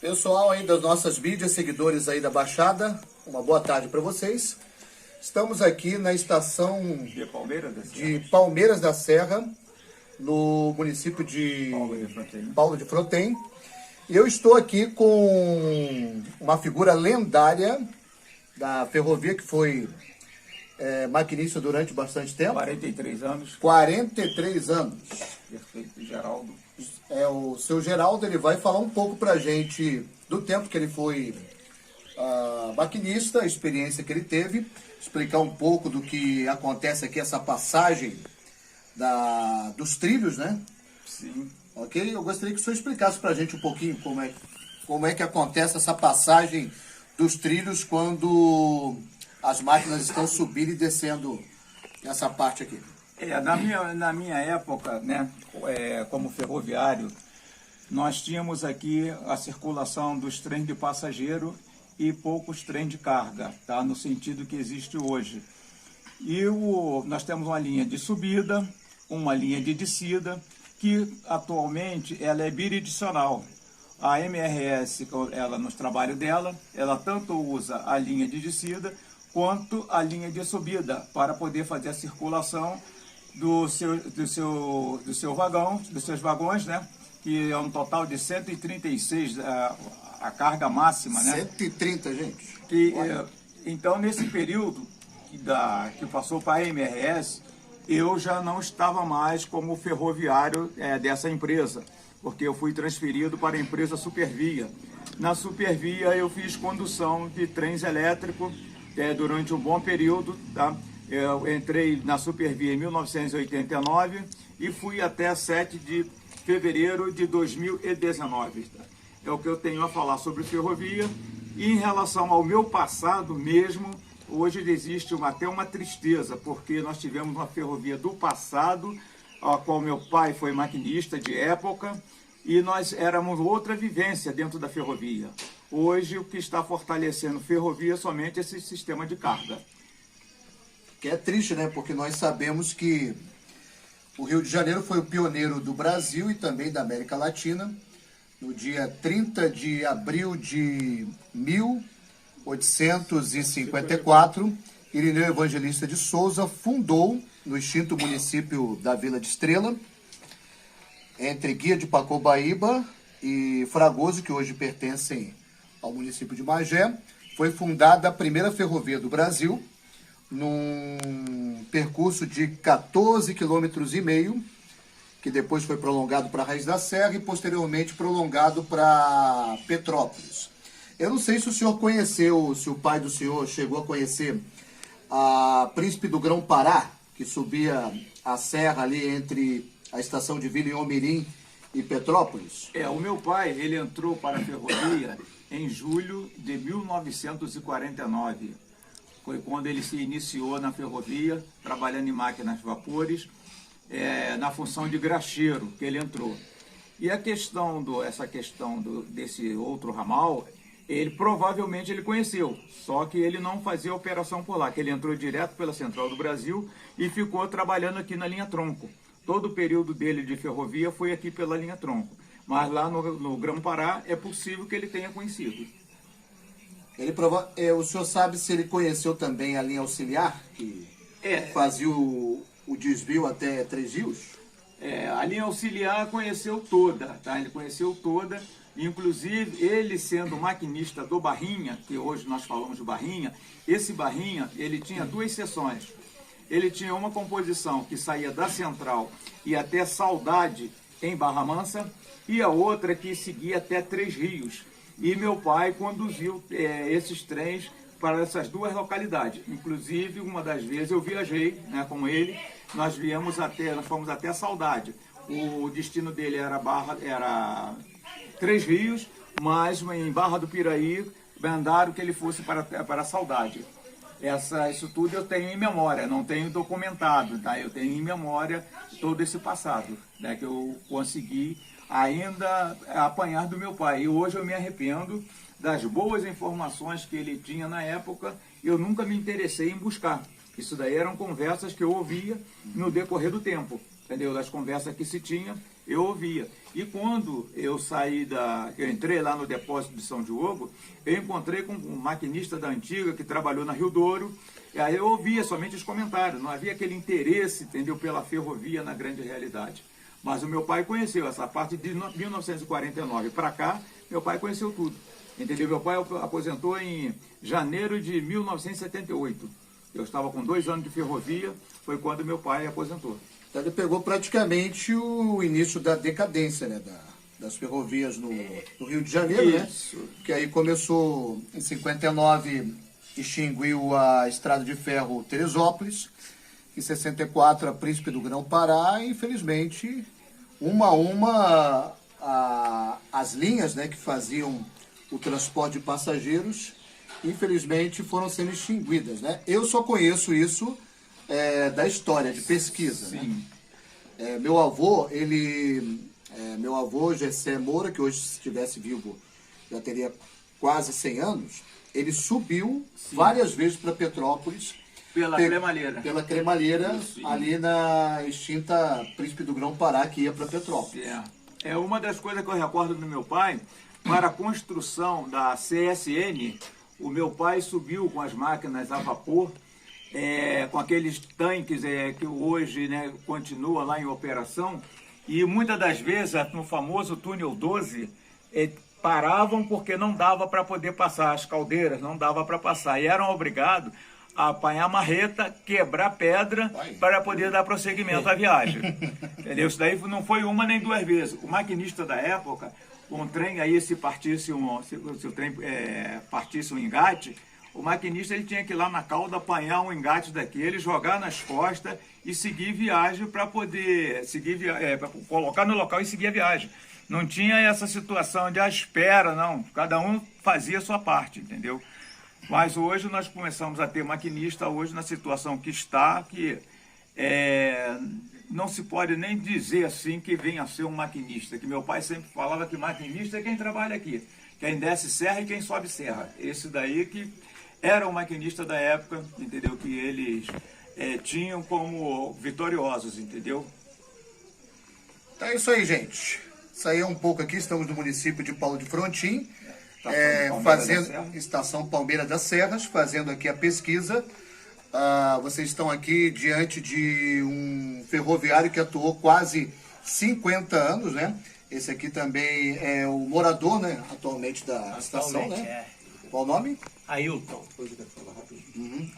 Pessoal aí das nossas mídias, seguidores aí da Baixada, uma boa tarde para vocês. Estamos aqui na estação de Palmeiras da Serra, no município de Paulo de Fronten. E eu estou aqui com uma figura lendária da ferrovia que foi maquinista durante bastante tempo. 43 anos. 43 anos. Perfeito, Geraldo. O seu Geraldo, ele vai falar um pouco pra gente do tempo que ele foi maquinista, a experiência que ele teve, explicar um pouco do que acontece aqui, essa passagem dos trilhos, né? Sim. Ok? Eu gostaria que o senhor explicasse pra gente um pouquinho como é que acontece essa passagem dos trilhos quando as máquinas estão subindo e descendo nessa parte aqui. Na minha época, né, como ferroviário, nós tínhamos aqui a circulação dos trens de passageiro e poucos trens de carga, tá? No sentido que existe hoje. E nós temos uma linha de subida, uma linha de descida, que atualmente ela é bidirecional. A MRS, ela nos trabalhos dela, ela tanto usa a linha de descida quanto a linha de subida para poder fazer a circulação dos seus vagões, né? Que é um total de 136 a carga máxima, né? 130, gente. Então, nesse período que passou para a MRS, eu já não estava mais como ferroviário dessa empresa, porque eu fui transferido para a empresa Supervia. Na Supervia eu fiz condução de trens elétricos durante um bom período, tá? Eu entrei na Supervia em 1989 e fui até 7 de fevereiro de 2019. Tá? É o que eu tenho a falar sobre ferrovia. E em relação ao meu passado mesmo, hoje existe até uma tristeza, porque nós tivemos uma ferrovia do passado, a qual meu pai foi maquinista de época, e nós éramos outra vivência dentro da ferrovia. Hoje o que está fortalecendo ferrovia é somente esse sistema de carga. Que é triste, né? Porque nós sabemos que o Rio de Janeiro foi o pioneiro do Brasil e também da América Latina. No dia 30 de abril de 1854, Irineu Evangelista de Souza fundou, no extinto município da Vila de Estrela, entre Guia de Pacobaíba e Fragoso, que hoje pertencem ao município de Magé, foi fundada a primeira ferrovia do Brasil, num percurso de 14,5 km, que depois foi prolongado para a Raiz da Serra e posteriormente prolongado para Petrópolis. Eu não sei se o senhor conheceu, se o pai do senhor chegou a conhecer a Príncipe do Grão-Pará, que subia a serra ali entre a estação de Vila Mirim e Petrópolis. O meu pai, ele entrou para a ferrovia em julho de 1949. Foi quando ele se iniciou na ferrovia, trabalhando em máquinas vapores, na função de graxeiro, que ele entrou. E essa questão desse outro ramal, ele provavelmente conheceu, só que ele não fazia operação por lá, que ele entrou direto pela Central do Brasil e ficou trabalhando aqui na linha tronco. Todo o período dele de ferrovia foi aqui pela linha tronco, mas lá no Grão-Pará é possível que ele tenha conhecido. O senhor sabe se ele conheceu também a linha auxiliar, que fazia o desvio até Três Rios? A linha auxiliar conheceu toda, tá? Ele conheceu toda, inclusive ele sendo maquinista do Barrinha, que hoje nós falamos de Barrinha, esse Barrinha, ele tinha duas seções. Ele tinha uma composição que saía da Central e até Saudade, em Barra Mansa, e a outra que seguia até Três Rios. E meu pai conduziu esses trens para essas duas localidades. Inclusive, uma das vezes eu viajei, né, com ele, nós fomos até Saudade. O destino dele era Três Rios, mas em Barra do Piraí mandaram que ele fosse para Saudade. Isso tudo eu tenho em memória, não tenho documentado, tá? Eu tenho em memória todo esse passado, né, que eu consegui ainda apanhar do meu pai. E hoje eu me arrependo das boas informações que ele tinha na época, eu nunca me interessei em buscar. Isso daí eram conversas que eu ouvia no decorrer do tempo, entendeu? Das conversas que se tinha, eu ouvia. E quando eu eu entrei lá no depósito de São Diogo, eu encontrei com um maquinista da antiga que trabalhou na Rio Douro, e aí eu ouvia somente os comentários, não havia aquele interesse, entendeu, pela ferrovia na grande realidade. Mas o meu pai conheceu essa parte de 1949 para cá, meu pai conheceu tudo. Entendeu? Meu pai aposentou em janeiro de 1978. Eu estava com 2 anos de ferrovia, foi quando meu pai aposentou. Então ele pegou praticamente o início da decadência, né, das ferrovias no Rio de Janeiro, Isso. né? Que aí começou em 59, extinguiu a estrada de ferro Teresópolis, em 64 a Príncipe do Grão-Pará, e infelizmente as linhas, né, que faziam o transporte de passageiros, infelizmente foram sendo extinguidas, né? Eu só conheço isso da história, de pesquisa. Sim. Né? Meu avô, meu avô Gessé Moura, que hoje se estivesse vivo já teria quase 100 anos, ele subiu várias vezes para Petrópolis. Pela cremalheira. Pela cremalheira, Isso. ali na extinta Príncipe do Grão-Pará, que ia para Petrópolis. É uma das coisas que eu recordo do meu pai, para a construção da CSN, o meu pai subiu com as máquinas a vapor, com aqueles tanques que hoje, né, continua lá em operação, e muitas das vezes no famoso túnel 12 paravam porque não dava para poder passar, as caldeiras não dava para passar, e eram obrigados a apanhar marreta, quebrar pedra para poder dar prosseguimento à viagem. Entendeu? Isso daí não foi uma nem 2 vezes. O maquinista da época, um trem aí, se o trem partisse um engate, o maquinista ele tinha que ir lá na cauda apanhar um engate daquele, jogar nas costas e seguir viagem para poder pra colocar no local e seguir a viagem. Não tinha essa situação de espera, não. Cada um fazia a sua parte, entendeu? Mas hoje nós começamos a ter maquinista, hoje na situação que está, que não se pode nem dizer assim que venha a ser um maquinista, que meu pai sempre falava que maquinista é quem trabalha aqui, quem desce serra e quem sobe serra. Esse daí que era o maquinista da época, entendeu? Que eles tinham como vitoriosos, entendeu? Então é isso aí, gente. Isso aí é um pouco aqui, estamos no município de Paulo de Frontin, Estação Palmeira das Serras, fazendo aqui a pesquisa. Vocês estão aqui diante de um ferroviário que atuou quase 50 anos, né? Esse aqui também é o morador, né, atualmente da estação, né? Qual o nome? Ailton.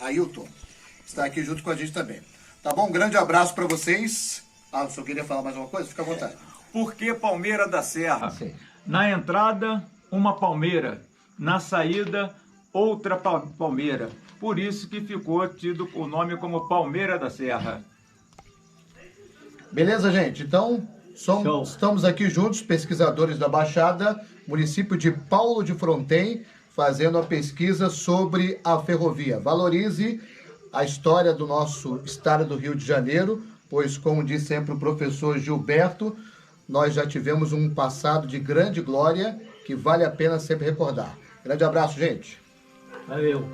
Ailton. Está aqui junto com a gente também. Tá bom? Um grande abraço para vocês. O senhor queria falar mais uma coisa? Fica à vontade. Por que Palmeira da Serra? Sim. Na entrada, uma palmeira. Na saída, outra palmeira. Por isso que ficou tido o nome como Palmeira da Serra. Beleza, gente? Então, estamos aqui juntos, pesquisadores da Baixada, município de Paulo de Frontin, fazendo a pesquisa sobre a ferrovia. Valorize a história do nosso estado do Rio de Janeiro, pois, como diz sempre o professor Gilberto, nós já tivemos um passado de grande glória que vale a pena sempre recordar. Grande abraço, gente. Valeu.